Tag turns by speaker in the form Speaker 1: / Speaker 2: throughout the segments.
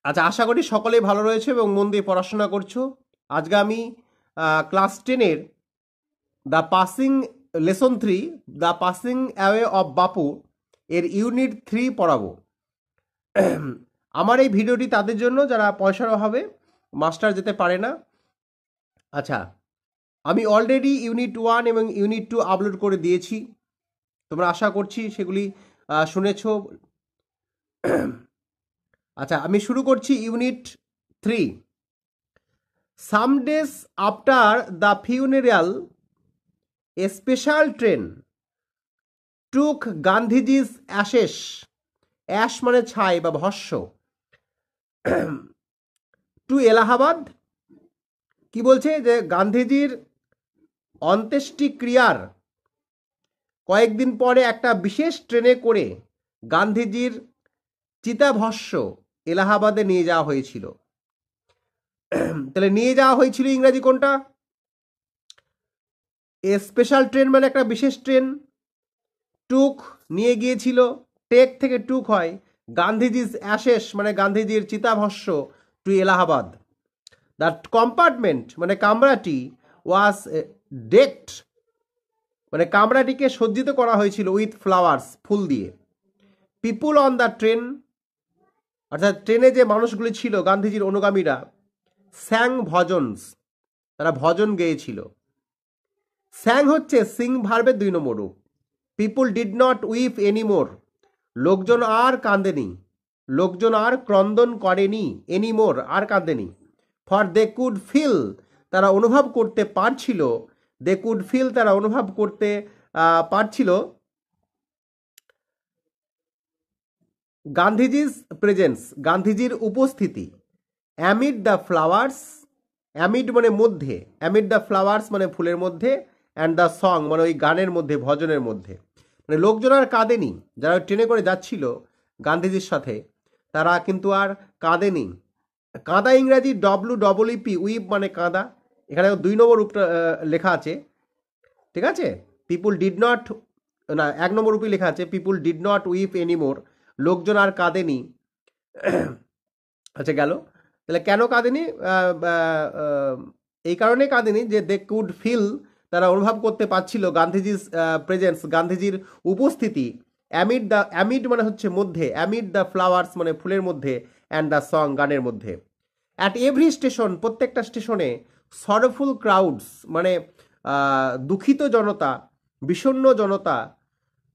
Speaker 1: আচ্ছা, আশা করি সকলেই ভালো রয়েছে এবং মন দিয়ে পড়াশোনা করছো। আজকে আমি ক্লাস 10-এর the passing lesson 3 the passing away of Bapu এর ইউনিট 3 পড়াবো। আমার এই ভিডিওটি তাদের জন্য যারা পয়সার অভাবে মাস্টার যেতে পারে না। আচ্ছা, আমি অলরেডি ইউনিট 1 এবং ইউনিট 2 আপলোড করে দিয়েছি। তোমরা আশা করছি সেগুলি শুনেছো। আচ্ছা, আমি শুরু করছি unit 3। Some days after the funeral, a special train took Gandhiji's ashes, ash মানে ছাই বা ভস্য, to এলাহাবাদ। কি বলছে যে গান্ধীজির অন্ত্যেষ্টিক্রিয়ার কয়েকদিন পরে একটা বিশেষ ট্রেনে করে গান্ধীজির চিতাভস্য এলাহাবাদে নিয়ে যাওয়া হয়েছিল। তাহলে নিয়ে যাওয়া হয়েছিল ইংরাজি কোনটা? এ স্পেশাল ট্রেন মানে একটা বিশেষ ট্রেন। টুক নিয়ে গিয়েছিল, টেক থেকে টুক হয়। গান্ধীজির অ্যাশেস মানে গান্ধীজির চিতাভস্য টু এলাহাবাদ। দ্য কম্পার্টমেন্ট মানে কামরাটি ওয়াজ ডেকড মানে কামরাটিকে সজ্জিত করা হয়েছিল উইথ ফ্লাওয়ার্স ফুল দিয়ে। পিপুল অন দ্য ট্রেন অর্থাৎ ট্রেনে যে মানুষগুলি ছিল গান্ধীজির অনুগামীরা, স্যাং ভজনস তারা ভজন গেয়েছিল। স্যাং হচ্ছে সিং ভার্বের 2 নম্বর রূপ। People did not weep anymore লোকজন আর কাঁদেনি, লোকজন আর ক্রন্দন করেনি, এনিমোর আর কাঁদেনি। ফর দে কুড ফিল তারা অনুভব করতে পারছিল, দে কুড ফিল তারা অনুভব করতে পারছিল গান্ধীজির প্রেজেন্স গান্ধীজির উপস্থিতি। অ্যামিড দ্য ফ্লাওয়ার্স, অ্যামিড মানে মধ্যে, অ্যামিড দ্য ফ্লাওয়ার্স মানে ফুলের মধ্যে, অ্যান্ড দ্য সং মানে ওই গানের মধ্যে, ভজনের মধ্যে। মানে লোকজন আর কাঁদেনি, যারা ট্রেনে করে যাচ্ছিল গান্ধীজির সাথে তারা কিন্তু আর কাঁদেনি। কাঁদা ইংরাজি WEEP, উইপ মানে কাঁদা। এখানে 2 নম্বর রূপটা লেখা আছে, ঠিক আছে। পিপুল ডিড নট না 1 নম্বর রূপই লেখা আছে, পিপুল ডিড নট উইপ এনিমোর লোকজন আর কাঁদেনি। আচ্ছা গেল। তাহলে কেন কাঁদেনি? এই কারণে কাঁদেনি যে দে কুড ফিল তারা অনুভব করতে পারছিল গান্ধীজির প্রেজেন্স গান্ধীজির উপস্থিতি। অ্যামিড মানে হচ্ছে মধ্যে, অ্যামিড দ্য ফ্লাওয়ার্স মানে ফুলের মধ্যে, অ্যান্ড দ্য সং গানের মধ্যে। অ্যাট এভরি স্টেশন প্রত্যেকটা স্টেশনে, সরফুল ক্রাউডস মানে দুঃখিত জনতা, বিষণ্ণ জনতা,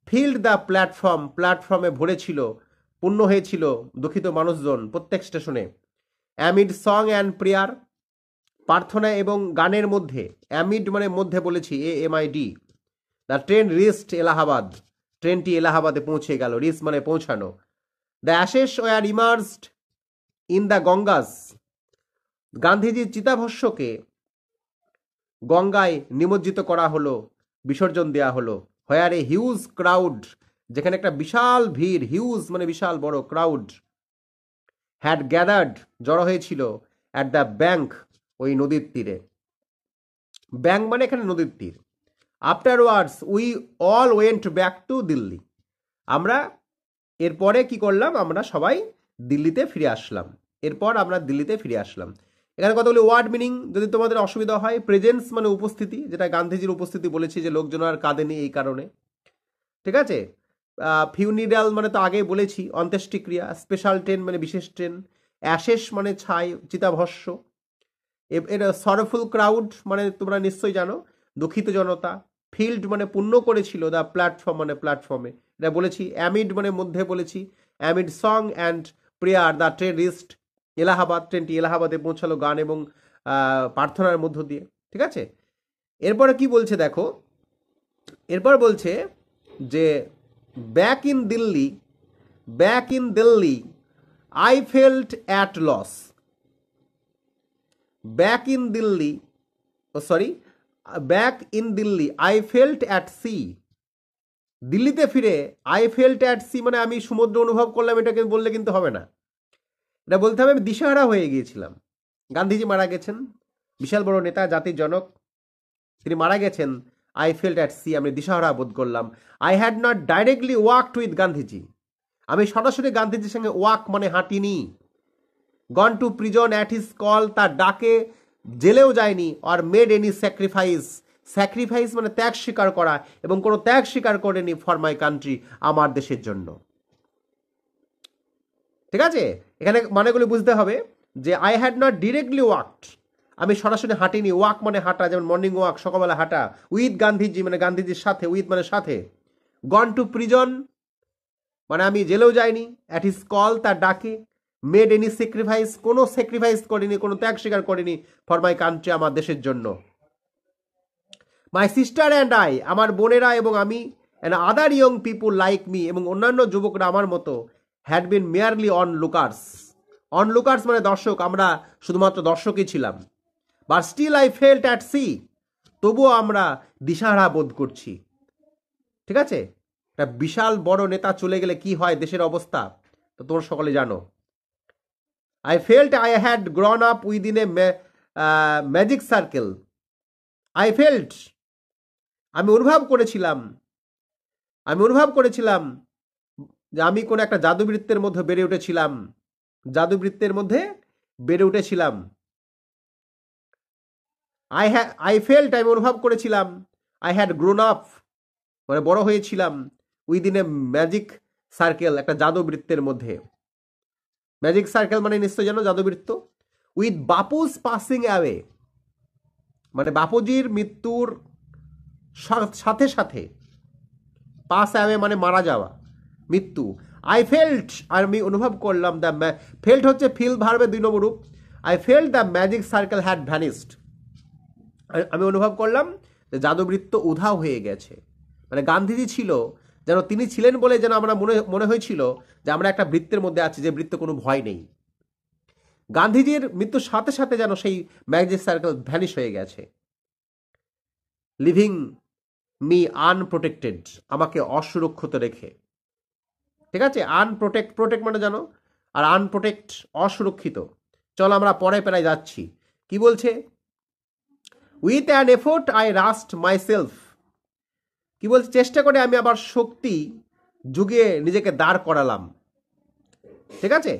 Speaker 1: ফিল্ড দ্য প্ল্যাটফর্ম প্ল্যাটফর্মে ভরেছিল, পূর্ণ হয়েছিল দুঃখিত মানুষজন প্রত্যেক স্টেশনে। অ্যামিড সং অ্যান্ড প্রেয়ার প্রার্থনা এবং গানের মধ্যে, অ্যামিড মানে মধ্যে বলেছি, AMID। The train reached Allahabad ট্রেনটি এলাহাবাদে পৌঁছে গেল, রিস্ট মানে পৌঁছানো। The ashes were immersed in the Ganges গান্ধীজির চিতাভস্যকে গঙ্গায় নিমজ্জিত করা হলো, বিসর্জন দেওয়া হলো। হোয়ার এ হিউজ ক্রাউড যেখানে একটা বিশাল ভিড়, হিউজ মানে বিশাল বড়, ক্রাউড হ্যাড গ্যাদার্ড জড়ো হয়েছিল, অ্যাট দ্য ব্যাঙ্ক ওই নদীর তীরে। ব্যাঙ্ক মানে এখানে নদীর তীর। Afterwards we all went back to Delhi আমরা এরপরে কি করলাম? আমরা সবাই দিল্লিতে ফিরে আসলাম। এরপর আমরা দিল্লিতে ফিরে আসলাম। এখানে কতগুলি ওয়ার্ড মিনিং যদি তোমাদের অসুবিধা হয়, প্রেজেন্স মানে উপস্থিতি, যেটা গান্ধীজির উপস্থিতি বলেছি যে লোকজন আর কাঁদেনি এই কারণে, ঠিক আছে। ফিউনিরাল মানে তো আগেই বলেছি অন্ত্যেষ্টিক্রিয়া, স্পেশাল ট্রেন মানে বিশেষ ট্রেন, অ্যাশেস মানে ছাই চিতাভস্য, এটা সরফুল ক্রাউড মানে তোমরা নিশ্চয়ই জানো দুঃখিত জনতা, ফিল্ড মানে পূর্ণ করেছিল, দ্য প্ল্যাটফর্ম মানে প্ল্যাটফর্মে এটা বলেছি, অ্যামিড মানে মধ্যে বলেছি, amid song and prayer the train reached Allahabad ট্রেনটি এলাহাবাদে পৌঁছালো গান এবং প্রার্থনার মধ্য দিয়ে, ঠিক আছে। এরপরে কি বলছে দেখো, এরপর বলছে যে back in Delhi I felt at loss. Back in Delhi I felt at sea. দিল্লিতে ফিরে আই ফেল্ট অ্যাট সি মানে আমি সমুদ্র অনুভব করলাম, এটাকে বললে কিন্তু হবে না। এটা বলতে হবে আমি দিশাহারা হয়ে গিয়েছিলাম। গান্ধীজি মারা গেছেন, বিশাল বড় নেতা, জাতির জনক, তিনি মারা গেছেন। আই ফেল্ট অ্যাট সি আমি দিশাহারা বোধ করলাম। I had not directly walked with Gandhiji আমি সরাসরি গান্ধীজির সঙ্গে ওয়াক মানে হাঁটিনি, gone to prison at his call, তার ডাকে জেলেও যায়নি। আর মেড এনি স্যাক্রিফাইস, স্যাক্রিফাইস মানে ত্যাগ স্বীকার করা, এবং কোনো ত্যাগ স্বীকার করেনি ফর মাই কান্ট্রি, আমার দেশের জন্য। ঠিক আছে, এখানে মানেগুলি বুঝতে হবে যে I had not directly walked, আমি সরাসরি হাঁটিনি। ওয়াক মানে হাঁটা, যেমন মর্নিং ওয়াক, সকালবেলা হাঁটা। উইথ গান্ধীজি মানে গান্ধীজির সাথে, উইথ মানে সাথে। গন টু প্রিজন মানে আমি জেলেও যাইনি। অ্যাট হিজ কল, তার ডাকে। মেড এনি স্যাক্রিফাইস, কোনো স্যাক্রিফাইস করিনি, কোনো ত্যাগ স্বীকার করিনি ফর মাই কান্ট্রি, আমার দেশের জন্য। মাই সিস্টার অ্যান্ড আই, আমার বোনেরা এবং আমি, and other young people like me, এবং অন্যান্য যুবকরা আমার মতো, had been merely onlookers. Onlookers মানে দর্শক, আমরা শুধুমাত্র দর্শকই ছিলাম। But still I felt at sea, তবুও আমরা দিশাহারা বোধ করছি। ঠিক আছে, একটা বিশাল বড় নেতা চলে গেলে কি হয় দেশের অবস্থা, তো তোমরা সকলে জানো। I felt I had grown up within a magic circle. I felt, আমি অনুভব করেছিলাম যে আমি কোনো একটা জাদুবৃত্তের মধ্যে বেড়ে উঠেছিলাম। জাদুবৃত্তের মধ্যে বেড়ে উঠেছিলাম। আই ফেল্ট, আমি অনুভব করেছিলাম। আই হ্যাড গ্রোন আপ মানে বড় হয়েছিলাম। উইদিন এ ম্যাজিক সার্কেল, একটা জাদুবৃত্তের মধ্যে। ম্যাজিক সার্কেল মানে নিশ্চয় জানো, জাদুবৃত্ত। উইথ বাপুস পাসিং অ্যাওয়ে মানে বাপুজির মৃত্যুর সাথে সাথে। পাস অ্যাওয়ে মানে মারা যাওয়া, মৃত্যু। আই ফেল্ট, আর আমি অনুভব করলাম, দ্য ফেল্ট হচ্ছে ফিল ভার্বের 2 নম্বর রূপ। I felt the magic circle had vanished, আমি অনুভব করলাম যে জাদুবৃত্ত উধাও হয়ে গেছে। মানে গান্ধীজি ছিল যেন, তিনি ছিলেন বলে যেন আমরা মনে হয়েছিল যে আমরা একটা বৃত্তের মধ্যে আছি, যে বৃত্তে কোনো ভয় নেই। গান্ধীজির মৃত্যুর সাথে সাথে যেন সেই ম্যাজিক সার্কেল ভ্যানিশ হয়ে গেছে। লিভিং মি আনপ্রোটেক্টেড, আমাকে অসুরক্ষিত রেখে। ঠিক আছে, প্রোটেক্ট মানে জানো, আর আনপ্রোটেক্ট অসুরক্ষিত। চলো আমরা পরে প্রায় যাচ্ছি। কি বলছে? With an effort I roused myself, কি বলছে? চেষ্টা করে আমি আবার শক্তি যুগিয়ে নিজেকে দাঁড় করালাম। ঠিক আছে,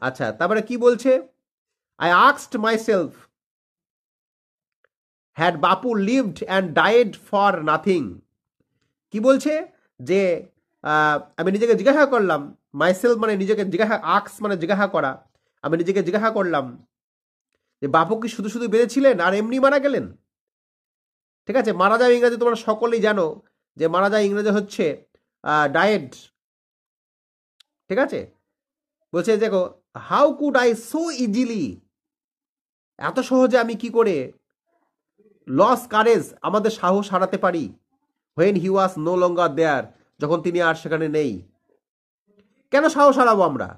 Speaker 1: আচ্ছা, তারপরে কি বলছে? I asked myself, had Bapu lived and died for nothing. কি বলছে? যে আমি নিজেকে জিজ্ঞাসা করলাম, মাইসেলফ মানে নিজেকে জিজ্ঞাসা, আক্স মানে জিজ্ঞাসা করা। আমি নিজেকে জিজ্ঞাসা করলাম যে বাপু কি শুধু শুধু বেঁচেছিলেন আর এমনি মারা গেলেন? ঠিক আছে, মারা যাওয়া ইংরেজি তোমরা সকলেই জানো যে মারা যাওয়া ইংরেজি হচ্ছে ডায়েড। ঠিক আছে, বলছে দেখো, how could I so easily, এত সহজে আমি কি করে লস কারেজ, আমাদের সাহস হারাতে পারি। When he was no longer দেয়ার, যখন তিনি আর সেখানে নেই। কেন সাহস হারাবো আমরা?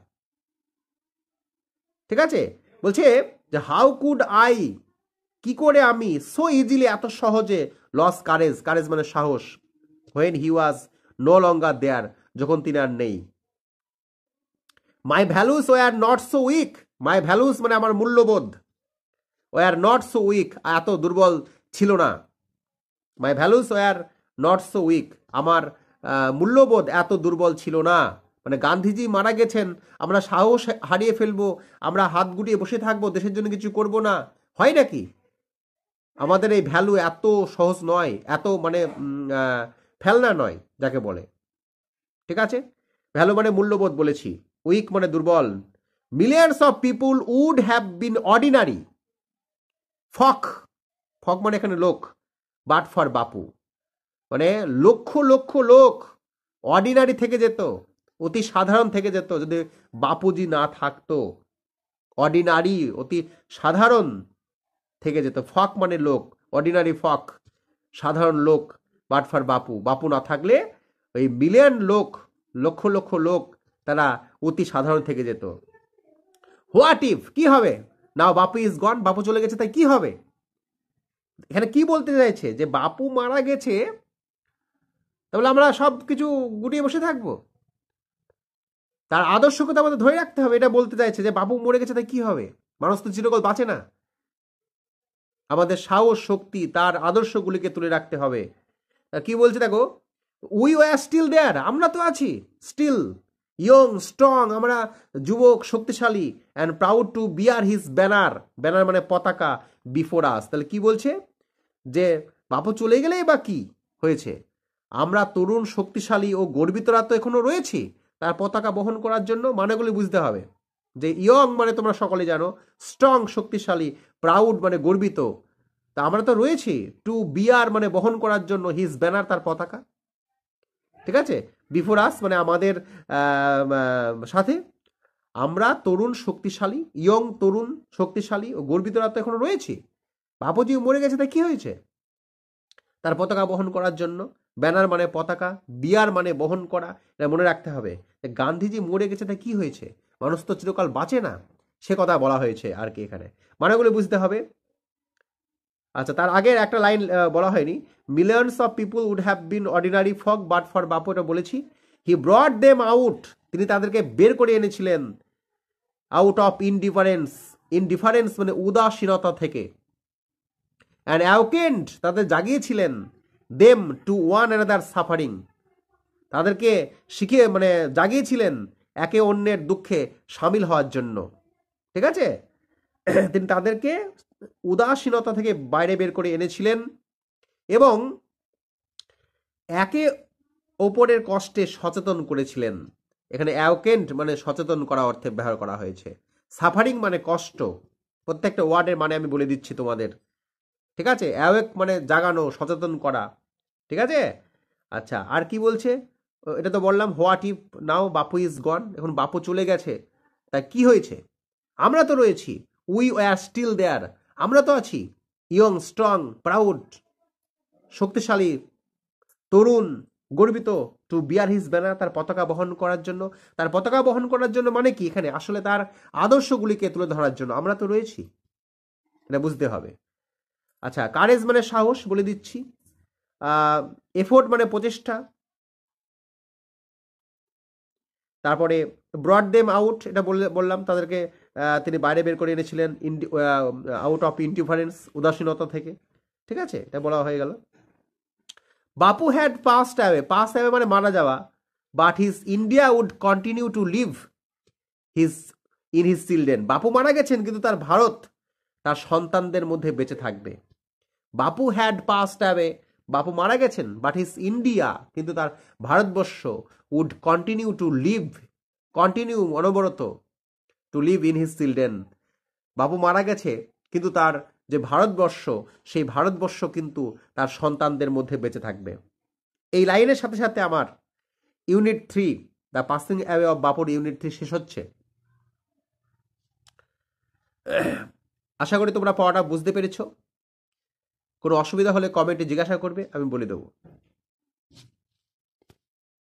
Speaker 1: ঠিক আছে, বলছে যে হাউ কুড আই, কি করে আমি, সো ইজিলি এত সহজে, লস কারেজ, কারেজ মানে সাহস, when he was no longer দেয়ার, যখন তিনি আর নেই। My values were not so weak, my values মানে আমার মূল্যবোধ, ওয়ার নট সো উইক এত দুর্বল ছিল না। My values were not so weak, আমার মূল্যবোধ এত দুর্বল ছিল না। মানে গান্ধীজি মারা গেছেন, আমরা সাহস হারিয়ে ফেলবো, আমরা হাত গুটিয়ে বসে থাকবো, দেশের জন্য কিছু করব না, হয় নাকি? আমাদের এই ভ্যালু এত সহজ নয়, এত মানে ফেলনা নয় যাকে বলে। ঠিক আছে, ভ্যালু মানে মূল্যবোধ বলেছি, উইক মানে দুর্বল। Millions of people would have been ordinary, folk, folk মানে এখানে লোক, বাট ফর বাপু মানে লক্ষ লক্ষ লোক অর্ডিনারি থেকে যেত, অতি সাধারণ থেকে যেত, যদি বাপুজি না থাকতো। অর্ডিনারি অতি সাধারণ থেকে যেত। ফক মানে লোক, অর্ডিনারি ফক সাধারণ লোক, বাট ফর বাপু, বাপু না থাকলে ওই মিলিয়ন লোক, লক্ষ লক্ষ লোক তারা অতি সাধারণ থেকে যেত। হোয়াট ইফ, কি হবে? নাও বাপু ইজ গন, বাপু চলে গেছে, তাই কি হবে? এখানে কি বলতে চাইছে? যে বাপু মারা গেছে, তাহলে আমরা সব কিছু গুটিয়ে বসে থাকবো? তার আদর্শকে তো আমাদের ধরে রাখতে হবে, এটা বলতে চাইছে। যে বাপু মরে গেছে তাই কি হবে? মানুষ তো চিরকাল বাঁচে না। আমাদের সাহস শক্তি তার আদর্শগুলিকে তুলে রাখতে হবে। কি বলছে দেখো, উই ওয়ার স্টিল দেয়ার, আমরা তো আছি স্টিল, ইয়ং স্ট্রং, আমরা যুবক শক্তিশালী, and proud to bear his banner, banner মানে পতাকা, বিফোর আস। তাহলে কি বলছে যে বাপু চলে গেলেই বা কি হয়েছে, আমরা তরুণ শক্তিশালী ও গর্বিতরা তো এখনো রয়েছি তার পতাকা বহন করার জন্য। মানেগুলি বুঝতে হবে যে ইয়ং মানে তোমরা সকলে জানো, স্ট্রং শক্তিশালী, প্রাউড মানে গর্বিত, তা আমরা তো রয়েছি, টু বিয়ার মানে বহন করার জন্য, হিজ ব্যানার তার পতাকা, ঠিক আছে, বিফোর আস মানে আমাদের সাথে, আমরা তরুণ শক্তিশালী, ইয়ং তরুণ শক্তিশালী ও গর্বিতরা তো এখনো রয়েছি, বাপুজি মরে গেছে তা কি হয়েছে, তার পতাকা বহন করার জন্য। ব্যানার মানে পতাকা, বিয়ার মানে বহন করা, এটা মনে রাখতে হবে। গান্ধীজি মরে গেছে তা কি হয়েছে, মানুষ তো চিরকাল বাঁচে না, সে কথা বলা হয়েছে আর কি এখানে, মানেগুলো বুঝতে হবে। আচ্ছা, তার আগের একটা লাইন বলা হয়নি, millions of people would have been ordinary folk but for Bapu, এটা বলেছি। হি ব্রট দেম আউট, তিনি তাদেরকে বের করে এনেছিলেন, আউট অফ ইনডিফারেন্স, ইনডিফারেন্স মানে উদাসীনতা থেকে, অ্যান্ড অ্যাওকেন্ড তাদের জাগিয়েছিলেন, them to one another suffering, তাদেরকে শিখিয়ে মানে জাগিয়েছিলেন একে অন্যের দুঃখে সামিল হওয়ার জন্য, ঠিক আছে। তিনি তাদেরকে উদাসীনতা থেকে বাইরে বের করে এনেছিলেন এবং একে অপরের কষ্টে সচেতন করেছিলেন। এখানে অ্যাওকেন্ড মানে সচেতন করা অর্থে ব্যবহার করা হয়েছে, সাফারিং মানে কষ্ট, প্রত্যেকটা ওয়ার্ডের মানে আমি বলে দিচ্ছি তোমাদের, ঠিক আছে। অ্যাওয়েক মানে জাগানো, সচেতন করা, ঠিক আছে। আচ্ছা, আর কি বলছে, এটা তো বললাম, what if now Bapu is গন, এখন বাপু চলে গেছে তা কি হয়েছে, আমরা তো রয়েছি, উই আর স্টিল দেয়ার, আমরা তো আছি, ইয়ং স্ট্রং প্রাউড শক্তিশালী তরুণ গর্বিত, টু বিয়ার হিজ ব্যানার তার পতাকা বহন করার জন্য। তার পতাকা বহন করার জন্য মানে কি, এখানে আসলে তার আদর্শগুলিকে তুলে ধরার জন্য আমরা তো রয়েছি, এটা বুঝতে হবে। আচ্ছা, কারেজ মানে সাহস, বলে দিচ্ছি। এফোর্ট মানে প্রচেষ্টা, তারপরে ব্রড দেম আউট, এটা বললাম তাদেরকে তিনি বাইরে বের করে এনেছিলেন, আউট অফ ইনডিফারেন্স উদাসীনতা থেকে, ঠিক আছে, এটা বলা হয়ে গেল। Bapu had passed away, passed away মানে মারা যাওয়া, but his India would continue to live his in his children, Bapu মারা গেছেন কিন্তু তার ভারত তার সন্তানদের মধ্যে বেঁচে থাকবে। বাপু হ্যাড পাস্ট অ্যাওয়ে, বাপু মারা গেছেন, বাট হিজ ইন্ডিয়া কিন্তু তার ভারতবর্ষ, would continue to live, continue অনবরত, to live in his children, Bapu মারা গেছে কিন্তু তার যে ভারতবর্ষ, সেই ভারতবর্ষ কিন্তু তার সন্তানদের মধ্যে বেঁচে থাকবে। এই লাইনের সাথে সাথে আমার unit 3 the passing away of বাপুর ইউনিট 3 শেষ হচ্ছে। আশা করি তোমরা পড়াটা বুঝতে পেরেছ। কোনো অসুবিধা হলে কমেন্টে জিজ্ঞাসা করবে, আমি বলে দেবো।